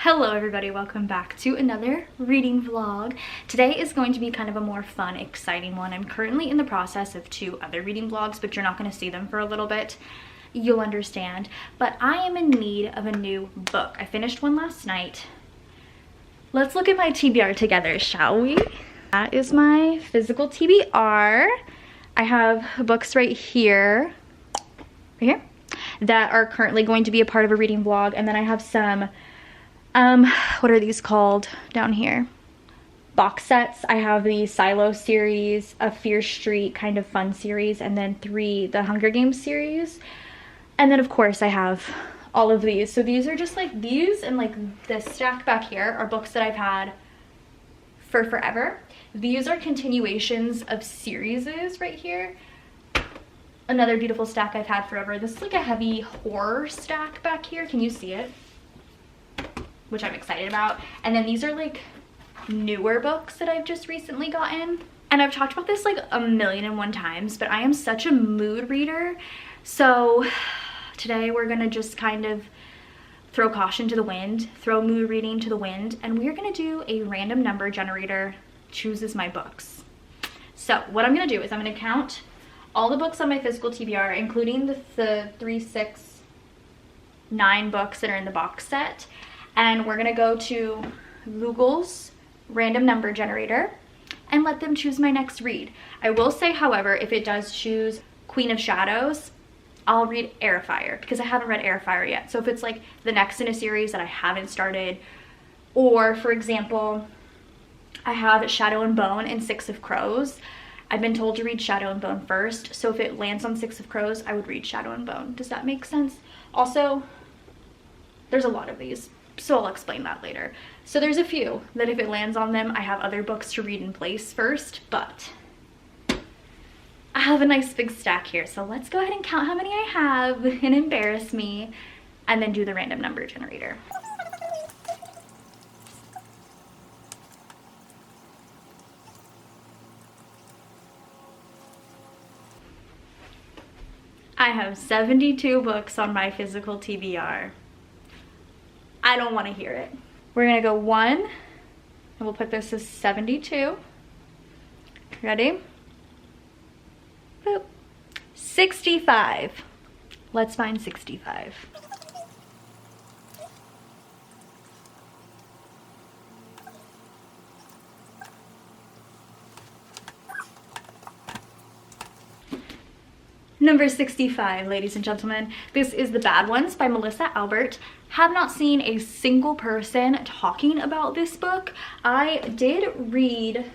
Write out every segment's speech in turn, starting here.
Hello everybody, welcome back to another reading vlog. Today is going to be kind of a more fun, exciting one. I'm currently in the process of 2 other reading vlogs, but you're not going to see them for a little bit. You'll understand. But I am in need of a new book. I finished one last night. Let's look at my TBR together, shall we? That is my physical TBR. I have books right here, that are currently going to be a part of a reading vlog, and then I have some what are these called down here? Box sets. I have the Silo series, a Fear Street kind of fun series, and then 3 the Hunger Games series. And then of course I have all of these. So these are just like these, and like this stack back here are books that I've had for forever. These are continuations of series right here. Another beautiful stack I've had forever. This is like a heavy horror stack back here. Can you see it? Which I'm excited about. And then these are like newer books that I've just recently gotten. And I've talked about this like 1,000,001 times, but I am such a mood reader. So today we're gonna just kind of throw caution to the wind, throw mood reading to the wind, and we're gonna do a random number generator chooses my books. So what I'm gonna do is I'm gonna count all the books on my physical TBR, including the 3, 6, 9 books that are in the box set. And we're gonna go to Google's random number generator and let them choose my next read. I will say, however, if it does choose Queen of Shadows, I'll read Airfire because I haven't read Airfire yet. So if it's like the next in a series that I haven't started, or for example, I have Shadow and Bone and 6 of Crows. I've been told to read Shadow and Bone first. So if it lands on 6 of Crows, I would read Shadow and Bone. Does that make sense? Also, there's a lot of these, so I'll explain that later. So there's a few that if it lands on them, I have other books to read in place first, but I have a nice big stack here. So let's go ahead and count how many I have and embarrass me, and then do the random number generator. I have 72 books on my physical TBR. I don't want to hear it. We're gonna go 1, and we'll put this as 72. Ready? Boop. 65. Let's find 65. Number 65, ladies and gentlemen. This is The Bad Ones by Melissa Albert. Have not seen a single person talking about this book. I did read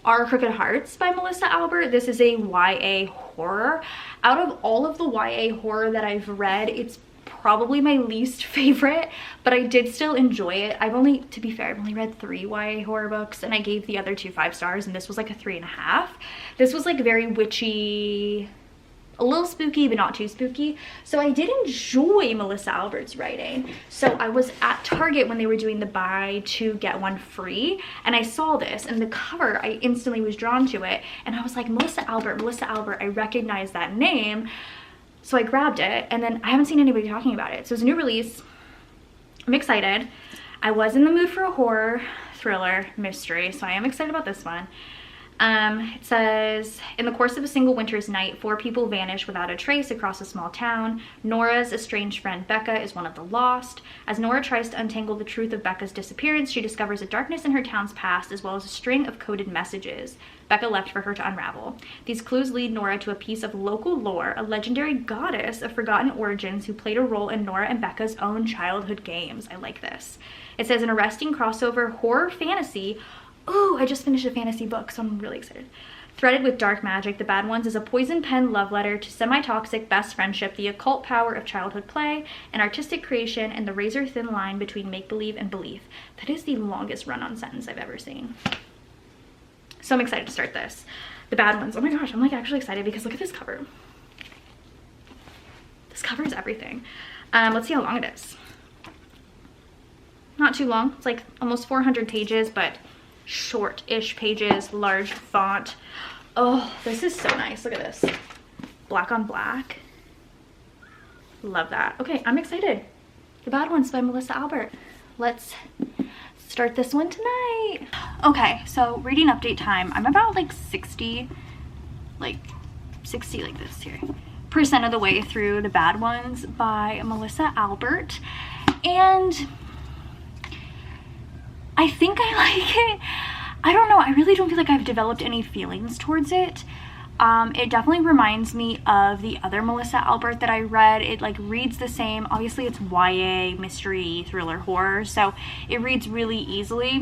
Our Crooked Hearts by Melissa Albert. This is a YA horror. Out of all of the YA horror that I've read, it's probably my least favorite, but I did still enjoy it. To be fair, I've only read 3 YA horror books, and I gave the other 2 5 stars, and this was like a 3.5. This was like very witchy, a little spooky, but not too spooky. So I did enjoy Melissa Albert's writing. So I was at Target when they were doing the buy 2 get 1 free, and I saw this, and the cover, I instantly was drawn to it, and I was like, Melissa Albert, I recognize that name. So I grabbed it, and then I haven't seen anybody talking about it. So it's a new release. I'm excited. I was in the mood for a horror, thriller, mystery, so I am excited about this one. It says, in the course of a single winter's night, 4 people vanish without a trace across a small town. Nora's estranged friend Becca is one of the lost. As Nora tries to untangle the truth of Becca's disappearance, she discovers a darkness in her town's past, as well as a string of coded messages Becca left for her to unravel. These clues lead Nora to a piece of local lore, a legendary goddess of forgotten origins who played a role in Nora and Becca's own childhood games. I like this. It says, an arresting crossover horror fantasy. Oh, I just finished a fantasy book, so I'm really excited. Threaded with dark magic, The Bad Ones is a poison pen love letter to semi-toxic best friendship, the occult power of childhood play, an artistic creation, and the razor-thin line between make-believe and belief. That is the longest run-on sentence I've ever seen. So I'm excited to start this. The Bad Ones. Oh my gosh, I'm like actually excited because look at this cover. This cover is everything. Let's see how long it is. Not too long. It's like almost 400 pages, but short-ish pages, large font. Oh, this is so nice. Look at this. Black on black. Love that. Okay, I'm excited. The Bad Ones by Melissa Albert. let's start this one tonight. Okay, so reading update time. I'm about like 60 like this here percent of the way through The Bad Ones by Melissa Albert, and I think I like it. I don't know, I really don't feel like I've developed any feelings towards it. It definitely reminds me of the other Melissa Albert that I read. It like reads the same. Obviously it's YA, mystery, thriller, horror, so it reads really easily.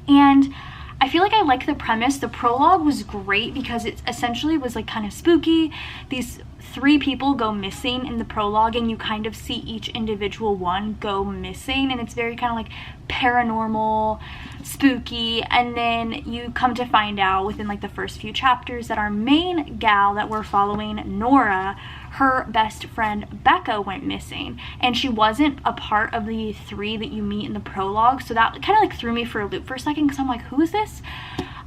And I feel like I like the premise. The prologue was great because it essentially was like kind of spooky. These 3 people go missing in the prologue, and you kind of see each individual one go missing, and it's very kind of like paranormal, spooky. And then you come to find out within like the first few chapters that our main gal that we're following, Nora, her best friend Becca went missing, and she wasn't a part of the 3 that you meet in the prologue. So that kind of like threw me for a loop for a second, because I'm like, who is this?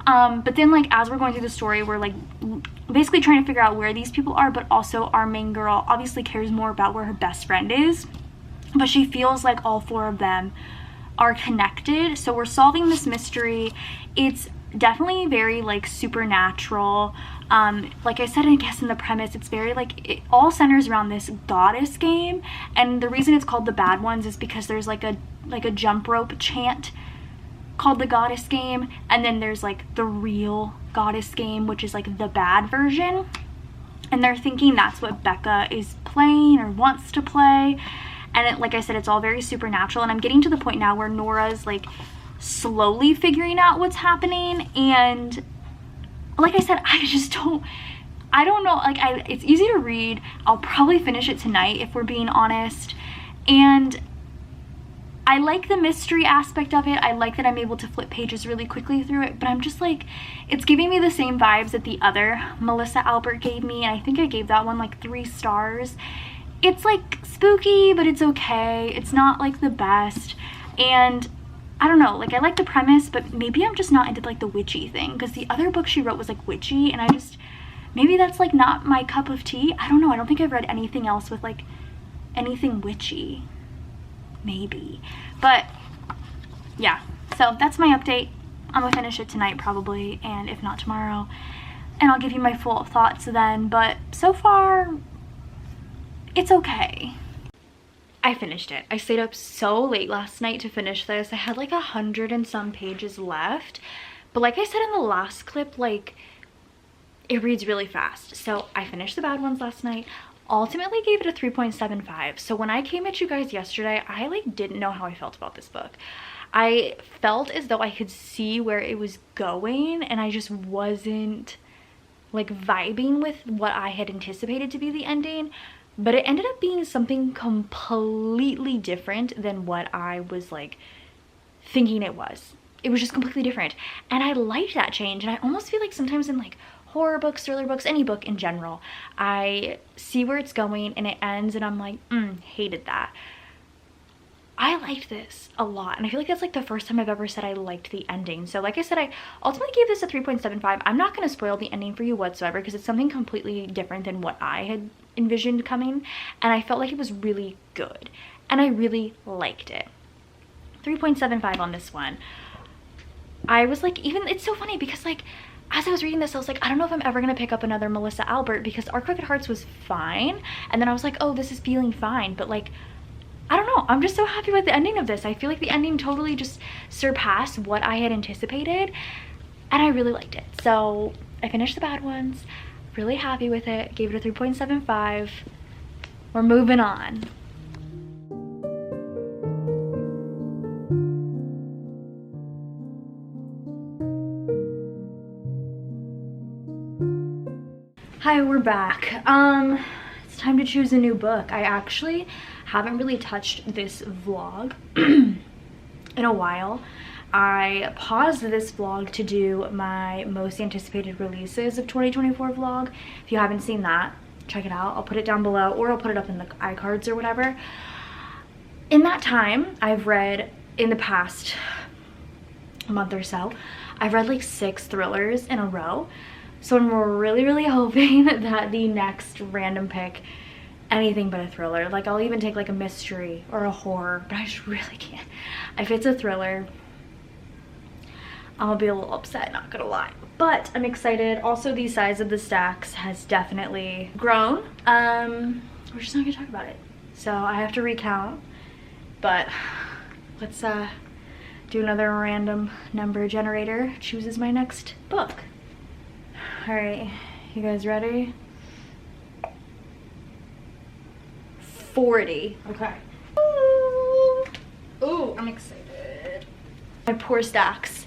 But then like as we're going through the story, we're like basically trying to figure out where these people are, but also our main girl obviously cares more about where her best friend is, but she feels like all 4 of them are connected. So we're solving this mystery. It's definitely very like supernatural. Like I said, I guess in the premise, it's very like, it all centers around this goddess game, and the reason it's called The Bad Ones is because there's like a jump rope chant called the goddess game, and then there's like the real goddess game, which is like the bad version, and they're thinking that's what Becca is playing or wants to play. And like I said, it's all very supernatural, and I'm getting to the point now where Nora's like slowly figuring out what's happening. And like I said, I don't know, like it's easy to read. I'll probably finish it tonight if we're being honest, and I like the mystery aspect of it. I like that I'm able to flip pages really quickly through it, but I'm just like, it's giving me the same vibes that the other Melissa Albert gave me, and I think I gave that one like 3 stars. It's like spooky, but it's okay. It's not like the best, and I don't know, like I like the premise, but maybe I'm just not into like the witchy thing, because the other book she wrote was like witchy, and maybe that's like not my cup of tea. I don't know, I don't think I've read anything else with like anything witchy. Maybe, but yeah, so that's my update. I'm gonna finish it tonight probably, and if not tomorrow, and I'll give you my full thoughts then. But so far it's okay. I finished it. I stayed up so late last night to finish this. I had like 100 and some pages left, but like I said in the last clip, like it reads really fast. So I finished The Bad Ones last night. Ultimately gave it a 3.75. So when I came at you guys yesterday, I like didn't know how I felt about this book. I felt as though I could see where it was going, and I just wasn't like vibing with what I had anticipated to be the ending, but it ended up being something completely different than what I was like thinking it was. It was just completely different, and I liked that change. And I almost feel like sometimes in like horror books, thriller books, any book in general, I see where it's going and it ends and I'm like, hated that. I liked this a lot, and I feel like that's like the first time I've ever said I liked the ending. So like I said, I ultimately gave this a 3.75. I'm not going to spoil the ending for you whatsoever, because it's something completely different than what I had envisioned coming, and I felt like it was really good and I really liked it. 3.75 on this one. I was like, even, it's so funny because like as I was reading this, I was like, I don't know if I'm ever gonna pick up another Melissa Albert, because Our Crooked Hearts was fine, and then I was like, oh, this is feeling fine, but like, I don't know, I'm just so happy with the ending of this. I feel like the ending totally just surpassed what I had anticipated, and I really liked it. So I finished The Bad Ones, really happy with it, gave it a 3.75. We're moving on. Hi, we're back. It's time to choose a new book. I actually haven't really touched this vlog in a while. I paused this vlog to do my most anticipated releases of 2024 vlog. If you haven't seen that, check it out. I'll put it down below, or I'll put it up in the iCards or whatever. In that time, I've read, in the past month or so, I've read like 6 thrillers in a row. So I'm really hoping that the next random pick anything but a thriller. Like I'll even take like a mystery or a horror, but I just really can't. If it's a thriller, I'll be a little upset, not gonna lie. But I'm excited. Also, the size of the stacks has definitely grown. We're just not gonna talk about it. So I have to recount, but let's do another random number generator. Chooses my next book. All right, you guys ready? 40. Okay. Ooh, I'm excited. My poor stacks.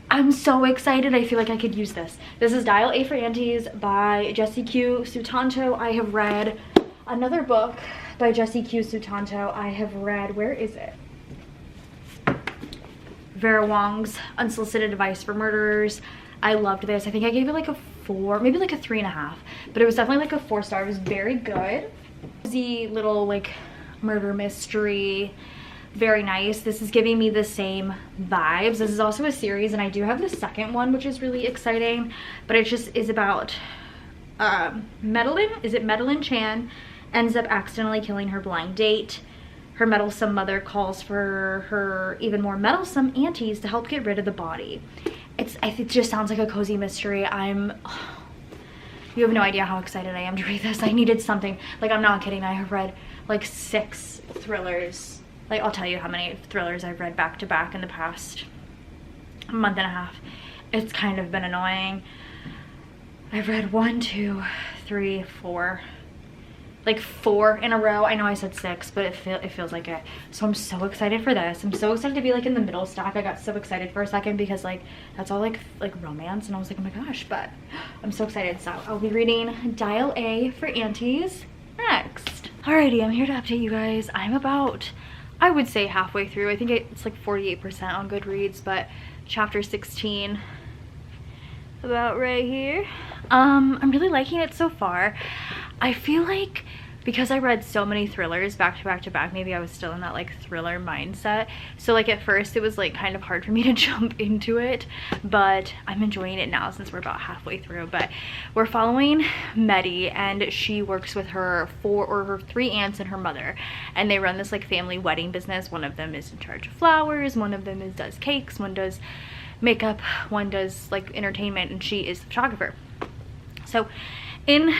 I'm so excited. I feel like I could use this. This is Dial A for Aunties by Jessie Q Sutanto. I have read another book by Jessie Q Sutanto. I have read, where is it? Vera Wong's Unsolicited Advice for Murderers. I loved this. I think I gave it like a 4, maybe like a 3.5, but it was definitely like a 4-star. It was very good. The little like murder mystery, very nice. This is giving me the same vibes. This is also a series, and I do have the second one, which is really exciting, but it just is about Madeline Chan ends up accidentally killing her blind date. Her meddlesome mother calls for her even more meddlesome aunties to help get rid of the body. It just sounds like a cozy mystery. You have no idea how excited I am to read this. I needed something, like, I'm not kidding. I have read like 6 thrillers. Like, I'll tell you how many thrillers I've read back to back in the past month and a half. It's kind of been annoying. I've read 1, 2, 3, 4. Like 4 in a row. I know I said 6, but it feels like it. So I'm so excited for this. I'm so excited to be like in the middle stack. I got so excited for a second because like that's all like romance, and I was like, oh my gosh, but I'm so excited. So I'll be reading Dial A for Aunties next. Alrighty, I'm here to update you guys. I'm about, I would say, halfway through. I think it's like 48% on Goodreads, but chapter 16 about right here. I'm really liking it so far. I feel like because I read so many thrillers back to back to back, maybe I was still in that like thriller mindset. So like at first it was like kind of hard for me to jump into it, but I'm enjoying it now since we're about halfway through. But we're following Medi, and she works with her 3 aunts and her mother, and they run this like family wedding business. One of them is in charge of flowers, one of them does cakes, one does makeup, one does like entertainment, and she is the photographer. So in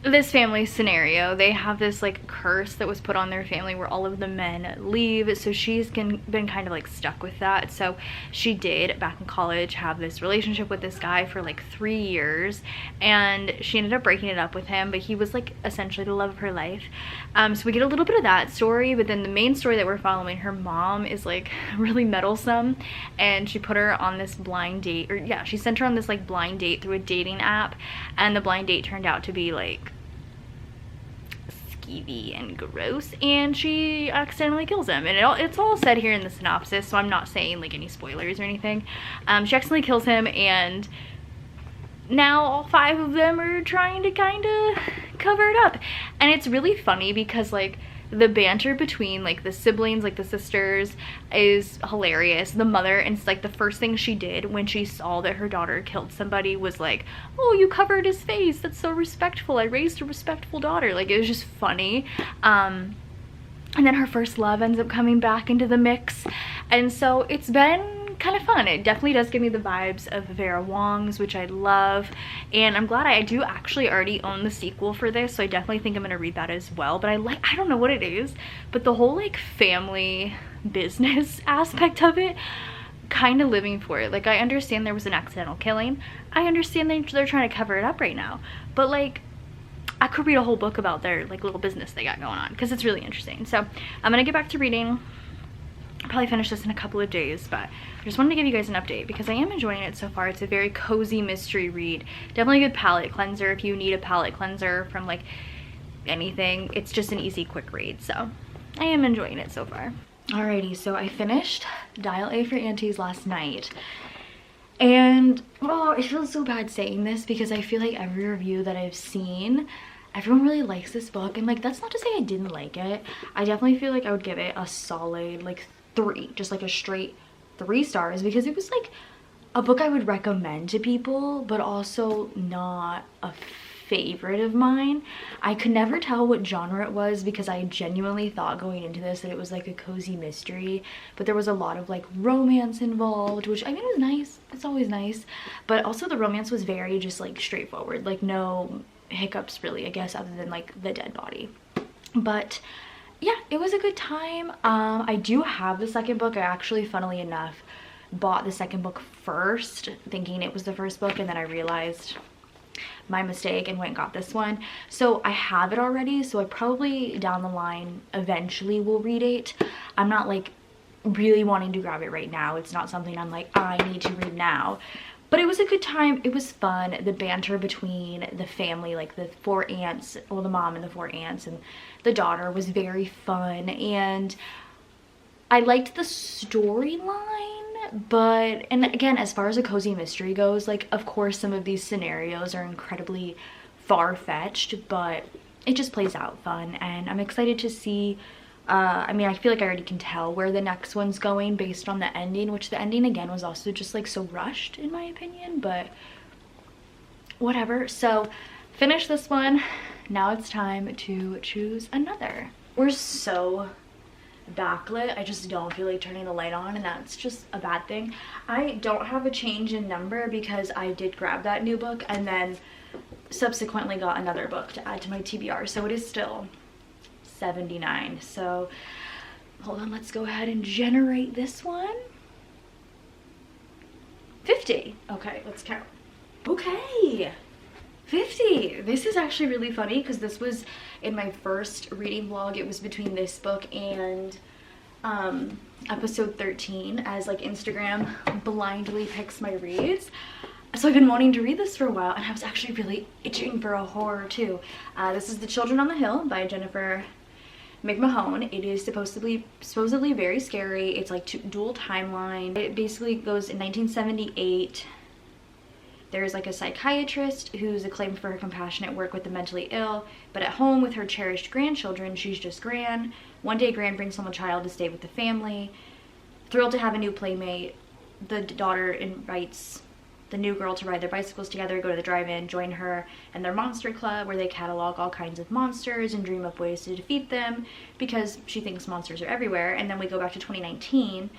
this family scenario, they have this like curse that was put on their family where all of the men leave, so she's been kind of like stuck with that. So she did back in college have this relationship with this guy for like 3 years, and she ended up breaking it up with him, but he was like essentially the love of her life. So we get a little bit of that story, but then the main story that we're following, her mom is like really meddlesome, and she put her on this blind date, or yeah, she sent her on this like blind date through a dating app, and the blind date turned out to be like skeevy and gross, and she accidentally kills him. And it's all said here in the synopsis, so I'm not saying like any spoilers or anything. She accidentally kills him, and now all 5 of them are trying to kind of cover it up. And it's really funny because like the banter between like the siblings, like the sisters, is hilarious. The mother, and it's like the first thing she did when she saw that her daughter killed somebody was like, oh, you covered his face, that's so respectful, I raised a respectful daughter. Like, it was just funny. And then her first love ends up coming back into the mix, and so it's been kind of fun. It definitely does give me the vibes of Vera Wong's, which I love, and I'm glad I do actually already own the sequel for this, so I definitely think I'm gonna read that as well. But I don't know what it is, but the whole like family business aspect of it, kind of living for it. Like, I understand there was an accidental killing, I understand they're trying to cover it up right now, but like I could read a whole book about their like little business they got going on, because it's really interesting. So I'm gonna get back to reading. I'll probably finish this in a couple of days, but I just wanted to give you guys an update because I am enjoying it so far. It's a very cozy mystery read. Definitely a good palette cleanser if you need a palette cleanser from like anything. It's just an easy, quick read, so I am enjoying it so far. Alrighty, so I finished Dial A for Aunties last night, and oh, it feels so bad saying this because I feel like every review that I've seen, everyone really likes this book, and like that's not to say I didn't like it. I definitely feel like I would give it a solid like 3, just like a straight 3 stars, because it was like a book I would recommend to people, but also not a favorite of mine. I could never tell what genre it was because I genuinely thought going into this that it was like a cozy mystery, but there was a lot of like romance involved, which I mean was nice. It's always nice, but also the romance was very just like straightforward, like no hiccups really, I guess, other than like the dead body. But yeah, it was a good time. I do have the second book. I actually, funnily enough, bought the second book first thinking it was the first book, and then I realized my mistake and went and got this one. So I have it already, so I probably down the line eventually will read it. I'm not like really wanting to grab it right now. It's not something I'm like, I need to read now. But it was a good time. It was fun. The banter between the family, like the 4 aunts, well, the mom and the 4 aunts and the daughter, was very fun. And I liked the storyline, but, and again, as far as a cozy mystery goes, like, of course, some of these scenarios are incredibly far-fetched, but it just plays out fun. And I'm excited to see, I mean, I feel like I already can tell where the next one's going based on the ending, which the ending, again, was also just, like, so rushed, in my opinion, but whatever. So, finish this one. Now it's time to choose another. We're so backlit. I just don't feel like turning the light on, and that's just a bad thing. I don't have a change in number because I did grab that new book and then subsequently got another book to add to my TBR, so it is still 79. So hold on, let's go ahead and generate this one. 50. Okay, let's count. Okay, 50. This is actually really funny because this was in my first reading vlog. It was between this book and episode 13, as like Instagram blindly picks my reads. So I've been wanting to read this for a while, and I was actually really itching for a horror too. This is The Children on the Hill by Jennifer McMahon. It is supposedly very scary. It's like dual timeline. It basically goes in 1978. There's like a psychiatrist who's acclaimed for her compassionate work with the mentally ill, but at home with her cherished grandchildren, she's just Gran. One day, Gran brings home a child to stay with the family. Thrilled to have a new playmate, the daughter invites the new girl to ride their bicycles together, go to the drive-in, join her and their monster club where they catalog all kinds of monsters and dream up ways to defeat them because she thinks monsters are everywhere. And then we go back to 2019.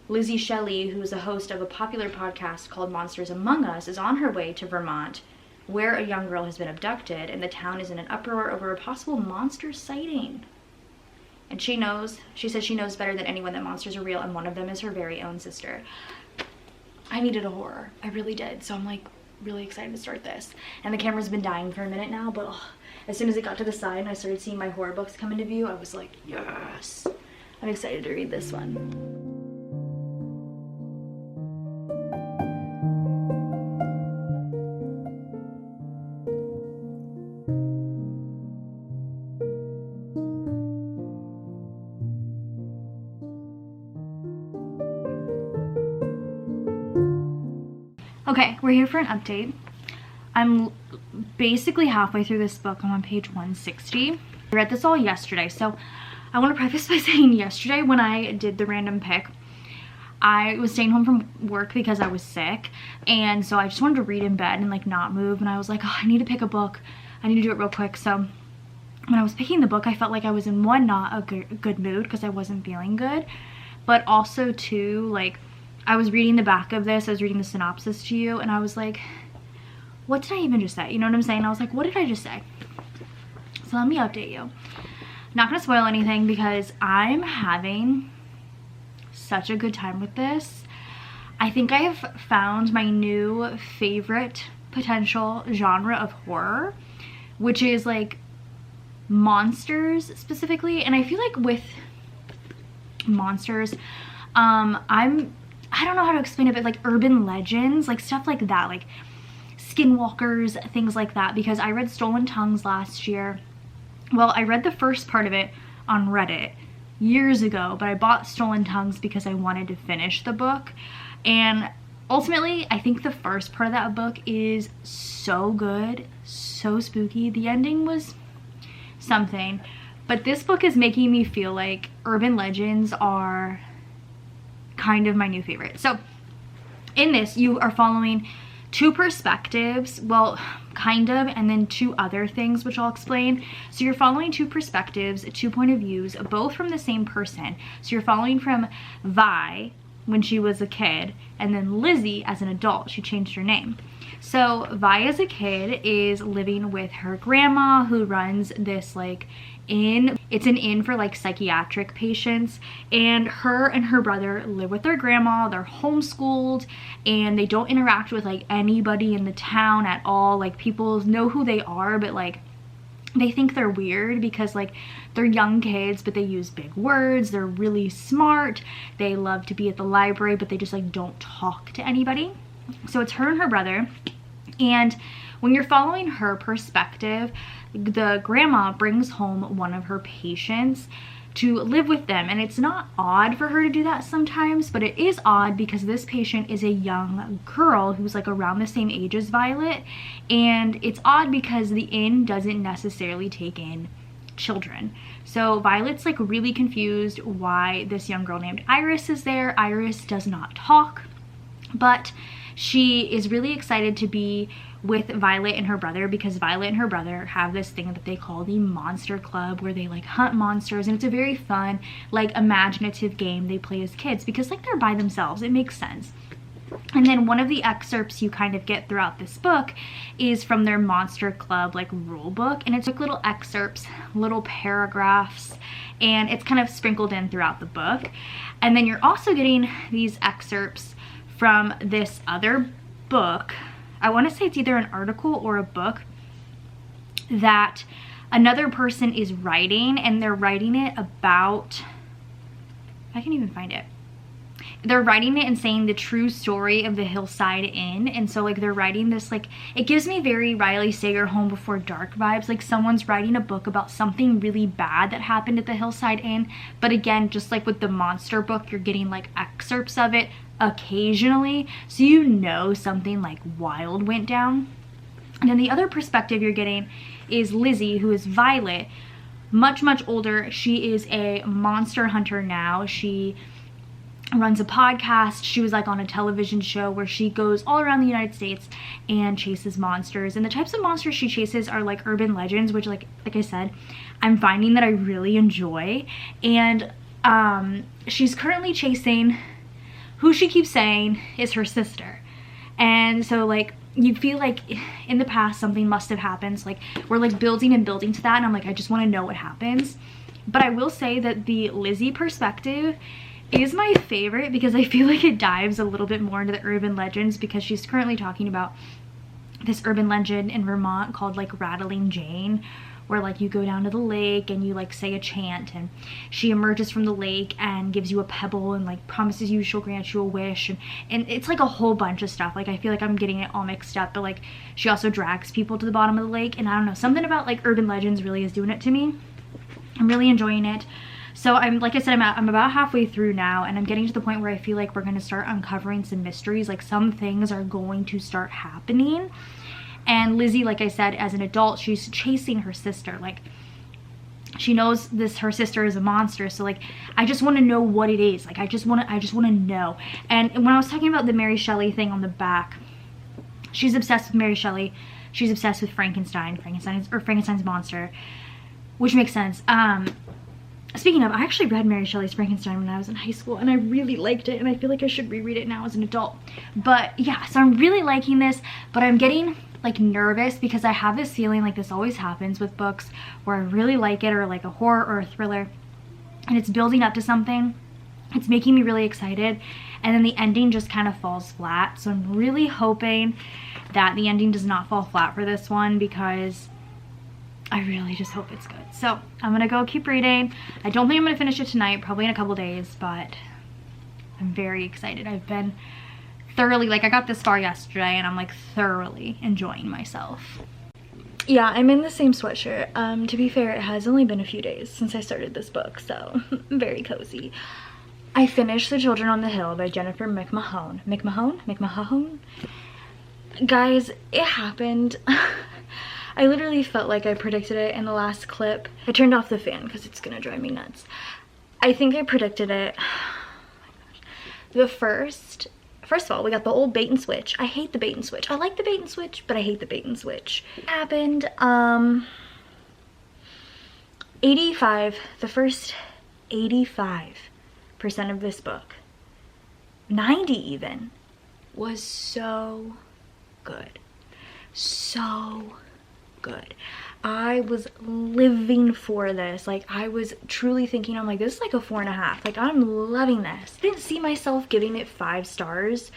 Lizzie Shelley, who is a host of a popular podcast called Monsters Among Us, is on her way to Vermont, where a young girl has been abducted, and the town is in an uproar over a possible monster sighting. And she says she knows better than anyone that monsters are real, and one of them is her very own sister. I needed a horror. I really did. So I'm like really excited to start this. And the camera's been dying for a minute now, but as soon as it got to the side and I started seeing my horror books come into view, I was like, yes. I'm excited to read this one. Okay, we're here for an update. I'm basically halfway through this book. I'm on page 160. I read this all yesterday, so I want to preface by saying yesterday when I did the random pick, I was staying home from work because I was sick, and so I just wanted to read in bed and like not move, and I was like, oh, I need to pick a book. I need to do it real quick. So when I was picking the book, I felt like I was in one, not a good mood because I wasn't feeling good, but also two, like, I was reading the back of this, I was reading the synopsis to you, and I was like, what did I even just say? You know what I'm saying? I was like, what did I just say? So let me update you. Not gonna spoil anything because I'm having such a good time with this. I think I have found my new favorite potential genre of horror, which is like monsters specifically. And I feel like with monsters, I don't know how to explain it, but like urban legends, like stuff like that, like skinwalkers, things like that, because I read Stolen Tongues last year. Well, I read the first part of it on Reddit years ago, but I bought Stolen Tongues because I wanted to finish the book. And ultimately, I think the first part of that book is so good, so spooky. The ending was something, but this book is making me feel like urban legends are kind of my new favorite. So in this, you are following two perspectives, well, kind of, and then two other things, which I'll explain. So you're following two perspectives, two point of views, both from the same person. So you're following from Vi when she was a kid, and then Lizzie as an adult. She changed her name. So Vi as a kid is living with her grandma, who runs this like inn. It's an inn for like psychiatric patients, and her brother live with their grandma. They're homeschooled and they don't interact with like anybody in the town at all. Like people know who they are, but like they think they're weird because like they're young kids, but they use big words. They're really smart. They love to be at the library, but they just like don't talk to anybody. So it's her and her brother. And when you're following her perspective, the grandma brings home one of her patients to live with them. And it's not odd for her to do that sometimes, but it is odd because this patient is a young girl who's like around the same age as Violet. And it's odd because the inn doesn't necessarily take in children. So Violet's like really confused why this young girl named Iris is there. Iris does not talk, but she is really excited to be with Violet and her brother because Violet and her brother have this thing that they call the Monster Club, where they like hunt monsters, and it's a very fun, like imaginative game they play as kids because like they're by themselves. It makes sense. And then one of the excerpts you kind of get throughout this book is from their Monster Club like rule book, and it's like little excerpts, little paragraphs, and it's kind of sprinkled in throughout the book. And then you're also getting these excerpts from this other book. I want to say it's either an article or a book that another person is writing, and they're writing it about, I can even find it. They're writing it and saying the true story of the Hillside Inn. And so like they're writing this, like it gives me very Riley Sager Home Before Dark vibes. Like someone's writing a book about something really bad that happened at the Hillside Inn, but again, just like with the monster book, you're getting like excerpts of it occasionally, so you know something like wild went down. And then the other perspective you're getting is Lizzie, who is Violet, much older. She is a monster hunter now. She runs a podcast. She was like on a television show where she goes all around the United States and chases monsters, and the types of monsters she chases are like urban legends, which like I said, I'm finding that I really enjoy. And she's currently chasing who she keeps saying is her sister. And so like you feel like in the past something must have happened. So, like we're like building and building to that, and I'm like, I just want to know what happens. But I will say that the Lizzie perspective is my favorite because I feel like it dives a little bit more into the urban legends, because she's currently talking about this urban legend in Vermont called like Rattling Jane, where like you go down to the lake and you like say a chant, and she emerges from the lake and gives you a pebble and like promises you she'll grant you a wish, and it's like a whole bunch of stuff. Like I feel like I'm getting it all mixed up, but like she also drags people to the bottom of the lake, and I don't know, something about like urban legends really is doing it to me. I'm really enjoying it. So I'm, like I said, I'm about halfway through now, and I'm getting to the point where I feel like we're going to start uncovering some mysteries. Like some things are going to start happening. And Lizzie, like I said, as an adult, she's chasing her sister. Like she knows her sister is a monster, so like I just want to know what it is. Like I just want to know. And when I was talking about the Mary Shelley thing on the back, she's obsessed with Mary Shelley. She's obsessed with Frankenstein's monster, which makes sense. Speaking of, I actually read Mary Shelley's Frankenstein when I was in high school, and I really liked it, and I feel like I should reread it now as an adult. But yeah, so I'm really liking this, but I'm getting like nervous because I have this feeling, like this always happens with books where I really like it, or like a horror or a thriller, and it's building up to something. It's making me really excited, and then the ending just kind of falls flat. So I'm really hoping that the ending does not fall flat for this one, because I really just hope it's good. So I'm gonna go keep reading. I don't think I'm gonna finish it tonight, probably in a couple days, but I'm very excited. I've been thoroughly, like I got this far yesterday and I'm like thoroughly enjoying myself. Yeah, I'm in the same sweatshirt. To be fair, it has only been a few days since I started this book, so very cozy. I finished The Children on the Hill by Jennifer McMahon. McMahon? Guys, it happened. I literally felt like I predicted it in the last clip. I turned off the fan because it's gonna drive me nuts. I think I predicted it. Oh my gosh. The first First of all, we got the old bait and switch. I hate the bait and switch. I like the bait and switch, but I hate the bait and switch. It happened, 85, the first 85% of this book, 90 even, was so good. So good. I was living for this. Like, I was truly thinking, I'm like, this is like a 4.5. Like, I'm loving this. I didn't see myself giving it 5 stars,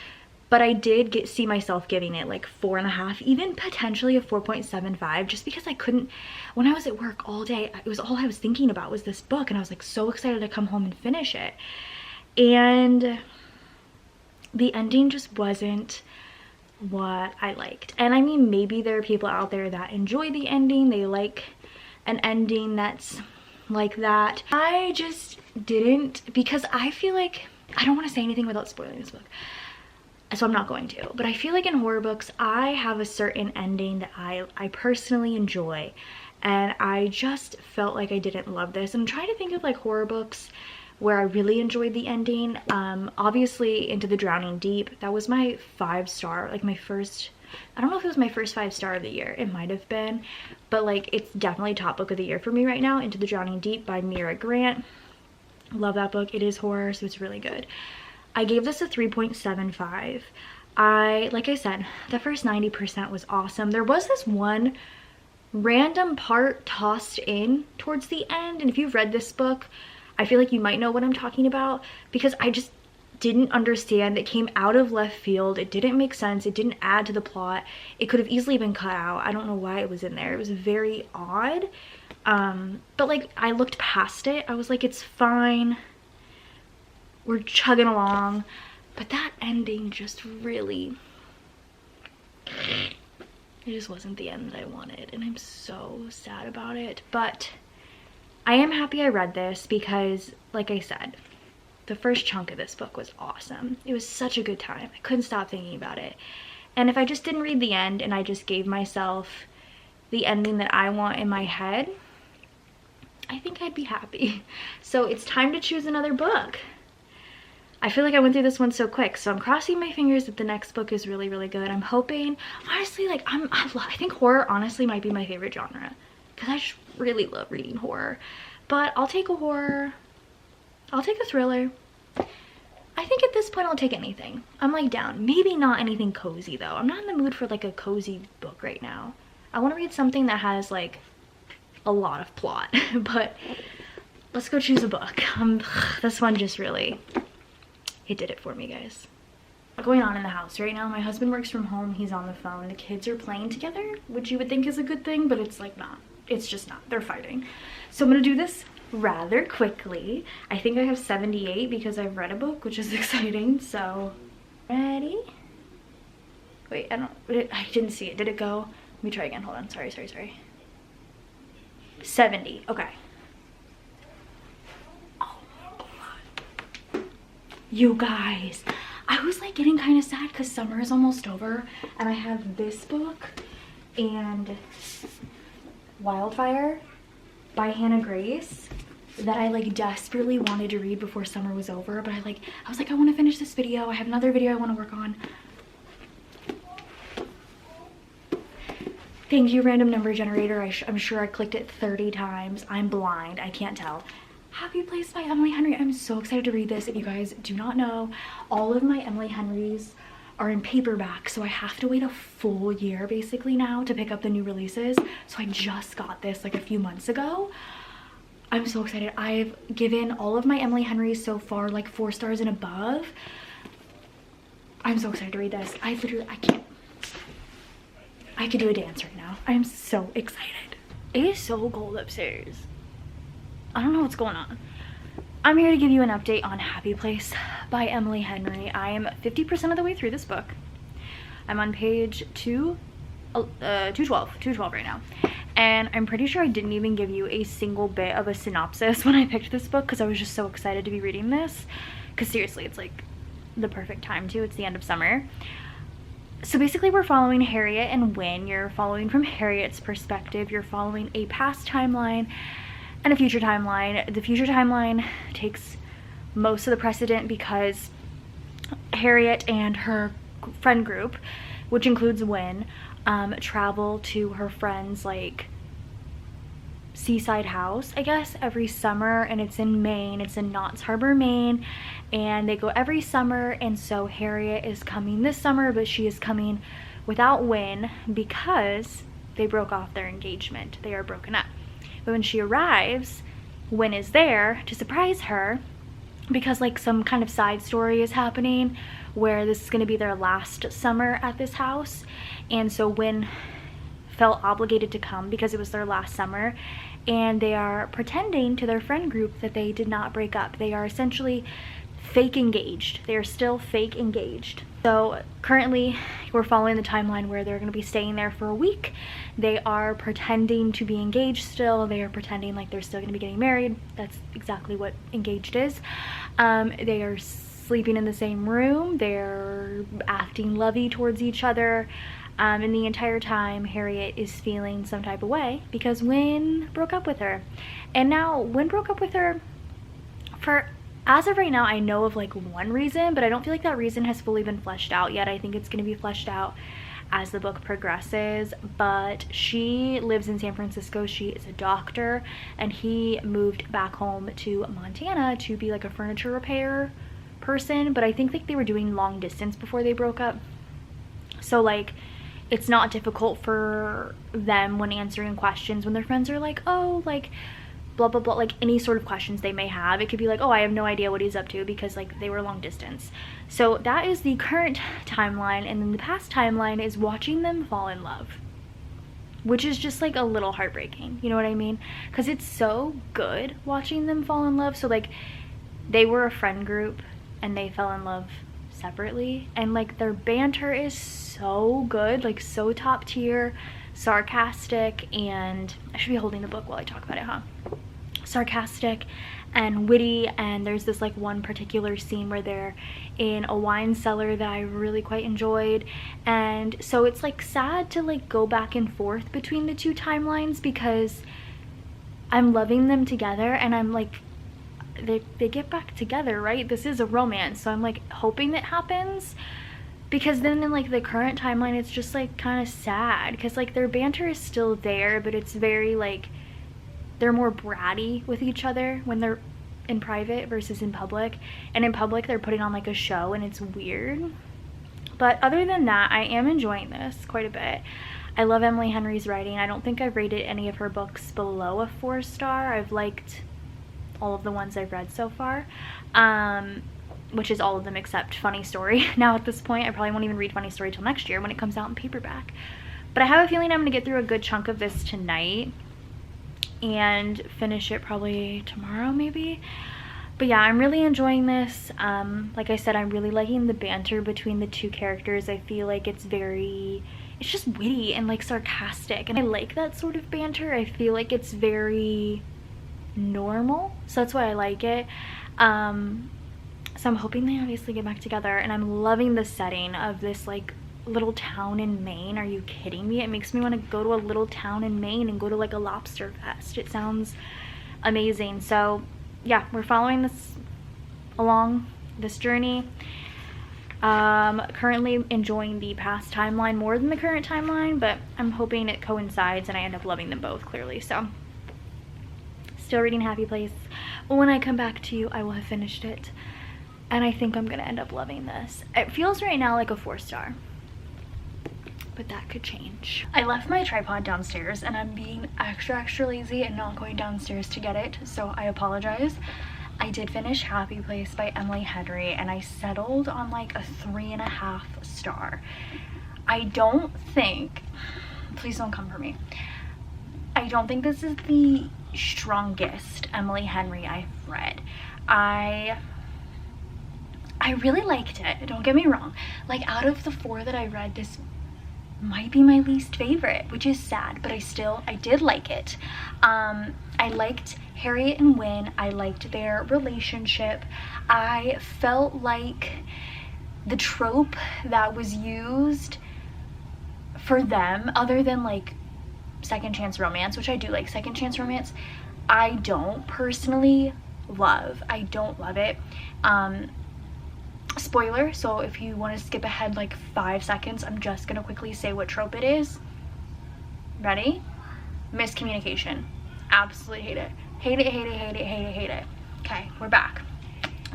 but I did see myself giving it like 4.5, even potentially a 4.75, just because I couldn't, when I was at work all day, it was all I was thinking about was this book, and I was like so excited to come home and finish it. And the ending just wasn't what I liked. And I mean, maybe there are people out there that enjoy the ending, they like an ending that's like that. I just didn't, because I feel like, I don't want to say anything without spoiling this book, so I'm not going to, but I feel like in horror books I have a certain ending that I personally enjoy, and I just felt like I didn't love this. I'm trying to think of like horror books where I really enjoyed the ending. Obviously Into the Drowning Deep, that was my 5-star, like my first, I don't know if it was my first 5-star of the year, it might have been, but like it's definitely top book of the year for me right now. Into the Drowning Deep by Mira Grant, love that book. It is horror, so it's really good. I gave this a 3.75. Like I said, the first 90% was awesome. There was this one random part tossed in towards the end, and if you've read this book, I feel like you might know what I'm talking about, because I just didn't understand. It came out of left field. It didn't make sense. It didn't add to the plot. It could have easily been cut out. I don't know why it was in there. It was very odd. But like, I looked past it. I was like, it's fine. We're chugging along. But that ending just really, it just wasn't the end that I wanted, and I'm so sad about it. But I am happy I read this because, like I said, the first chunk of this book was awesome. It was such a good time. I couldn't stop thinking about it. And if I just didn't read the end and I just gave myself the ending that I want in my head, I think I'd be happy. So it's time to choose another book. I feel like I went through this one so quick, so I'm crossing my fingers that the next book is really, really good. I'm hoping, honestly, like I think horror honestly might be my favorite genre, because I just really love reading horror. But I'll take a horror, I'll take a thriller. I think at this point I'll take anything. I'm like down. Maybe not anything cozy though. I'm not in the mood for like a cozy book right now. I want to read something that has like a lot of plot. But let's go choose a book. This one just really, it did it for me, guys. What's going on in the house right now? My husband works from home. He's on the phone. The kids are playing together, which you would think is a good thing, but it's like not. It's just not. They're fighting. So I'm gonna do this rather quickly. I think I have 78 because I've read a book, which is exciting. So ready? Wait, I didn't see it. Did it go? Let me try again. Hold on. Sorry. 70. Okay. Oh my god. You guys, I was like getting kind of sad because summer is almost over, and I have this book and Wildfire by Hannah Grace that I like desperately wanted to read before summer was over, but I was like, I want to finish this video. I have another video I want to work on. Thank you, random number generator. I'm sure I clicked it 30 times. I'm blind. I can't tell. Happy Place by Emily Henry. I'm so excited to read this. If you guys do not know, all of my Emily Henrys are in paperback, so I have to wait a full year basically now to pick up the new releases. So I just got this like a few months ago. I'm so excited. I've given all of my Emily Henrys so far like 4 stars and above. I'm so excited to read this. I can't. I could do a dance right now. I am so excited. It is so cold upstairs. I don't know what's going on. I'm here to give you an update on Happy Place by Emily Henry. I am 50% of the way through this book. I'm on page 212 right now. And I'm pretty sure I didn't even give you a single bit of a synopsis when I picked this book because I was just so excited to be reading this. Because seriously, it's like the perfect time to. It's the end of summer. So basically we're following Harriet and Wynne. You're following from Harriet's perspective. You're following a past timeline and a future timeline. The future timeline takes most of the precedent because Harriet and her friend group, which includes Win, travel to her friend's like seaside house, I guess, every summer, and it's in Maine. It's in Knott's Harbor, Maine, and they go every summer. And so Harriet is coming this summer, but she is coming without Win because they broke off their engagement. They are broken up. But when she arrives, Win is there to surprise her because like some kind of side story is happening where this is going to be their last summer at this house. And so Win felt obligated to come because it was their last summer, and they are pretending to their friend group that they did not break up. They are essentially fake engaged. They are still fake engaged. So currently we're following the timeline where they're going to be staying there for a week. They are pretending to be engaged still. They are pretending like they're still going to be getting married. That's exactly what engaged is. They are sleeping in the same room. They're acting lovey towards each other. And the entire time Harriet is feeling some type of way because Win broke up with her. And now Win broke up with her for, as of right now, I know of like one reason, but I don't feel like that reason has fully been fleshed out yet. I think it's going to be fleshed out as the book progresses. But she lives in San Francisco. She is a doctor, and he moved back home to Montana to be like a furniture repair person. But I think like they were doing long distance before they broke up. So like it's not difficult for them when answering questions when their friends are like, oh, like blah blah blah, like any sort of questions they may have. It could be like, oh, I have no idea what he's up to, because like they were long distance. So that is the current timeline, and then the past timeline is watching them fall in love, which is just like a little heartbreaking, you know what I mean? Because it's so good watching them fall in love. So like they were a friend group and they fell in love separately, and like their banter is so good, like so top tier, sarcastic, and I should be holding the book while I talk about it, huh? Sarcastic and witty. And there's this like one particular scene where they're in a wine cellar that I really quite enjoyed. And so it's like sad to like go back and forth between the two timelines because I'm loving them together, and I'm like they get back together, right? This is a romance, so I'm like hoping that happens, because then in like the current timeline it's just like kind of sad because like their banter is still there, but it's very like they're more bratty with each other when they're in private versus in public. And in public they're putting on like a show, and it's weird. But other than that, I am enjoying this quite a bit. I love Emily Henry's writing. I don't think I've rated any of her books below a 4-star. I've liked all of the ones I've read so far, which is all of them except Funny Story. Now at this point I probably won't even read Funny Story till next year when it comes out in paperback. But I have a feeling I'm gonna get through a good chunk of this tonight and finish it probably tomorrow maybe. But yeah, I'm really enjoying this. Like I said, I'm really liking the banter between the two characters. I feel like it's just witty and like sarcastic, and I like that sort of banter. I feel like it's very normal, so that's why I like it. So I'm hoping they obviously get back together, and I'm loving the setting of this like little town in Maine. Are you kidding me? It makes me want to go to a little town in Maine and go to like a lobster fest. It sounds amazing. So yeah, we're following this along this journey. Currently enjoying the past timeline more than the current timeline, but I'm hoping it coincides and I end up loving them both, clearly. So still reading Happy Place. When I come back to you, I will have finished it, and I think I'm gonna end up loving this. It feels right now like a 4-star, but that could change. I left my tripod downstairs, and I'm being extra lazy and not going downstairs to get it, so I apologize. I did finish Happy Place by Emily Henry, and I settled on like a 3.5 star. I don't think, please don't come for me, I don't think this is the strongest Emily Henry I've read. I really liked it, don't get me wrong. Like out of the 4 that I read, this might be my least favorite, which is sad, but I did like it. I liked Harriet and Win. I liked their relationship. I felt like the trope that was used for them, other than like second chance romance, which I do like second chance romance, I don't personally love. I don't love it. spoiler, so if you want to skip ahead like 5 seconds, I'm just gonna quickly say what trope it is. Ready? Miscommunication. Absolutely hate it. Hate it, hate it, hate it, hate it, hate it. Okay, we're back.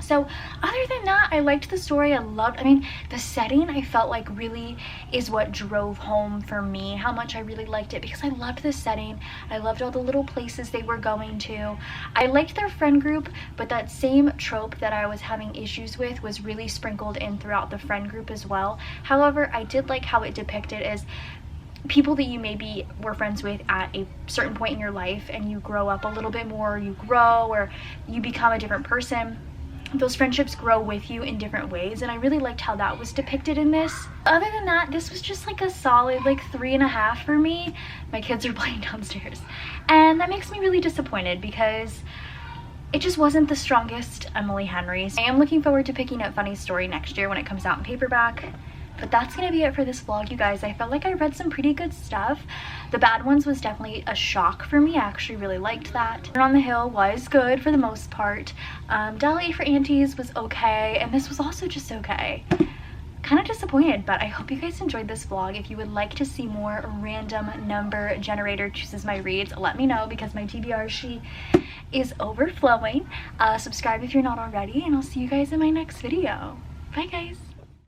So other than that, I liked the story. I mean, the setting I felt like really is what drove home for me how much I really liked it, because I loved the setting. I loved all the little places they were going to. I liked their friend group, but that same trope that I was having issues with was really sprinkled in throughout the friend group as well. However, I did like how it depicted as people that you maybe were friends with at a certain point in your life, and you grow up a little bit more, you grow, or you become a different person. Those friendships grow with you in different ways, and I really liked how that was depicted in this. Other than that, this was just like a solid like 3.5 for me. My kids are playing downstairs, and that makes me really disappointed because it just wasn't the strongest Emily Henry's. I am looking forward to picking up Funny Story next year when it comes out in paperback. But that's gonna be it for this vlog, you guys. I felt like I read some pretty good stuff. The Bad Ones was definitely a shock for me. I actually really liked that. Turn on the Hill was good for the most part. Dolly for Aunties was okay, and this was also just okay. Kind of disappointed, but I hope you guys enjoyed this vlog. If you would like to see more random number generator chooses my reads, let me know, because my TBR sheet is overflowing. Subscribe if you're not already, and I'll see you guys in my next video. Bye guys.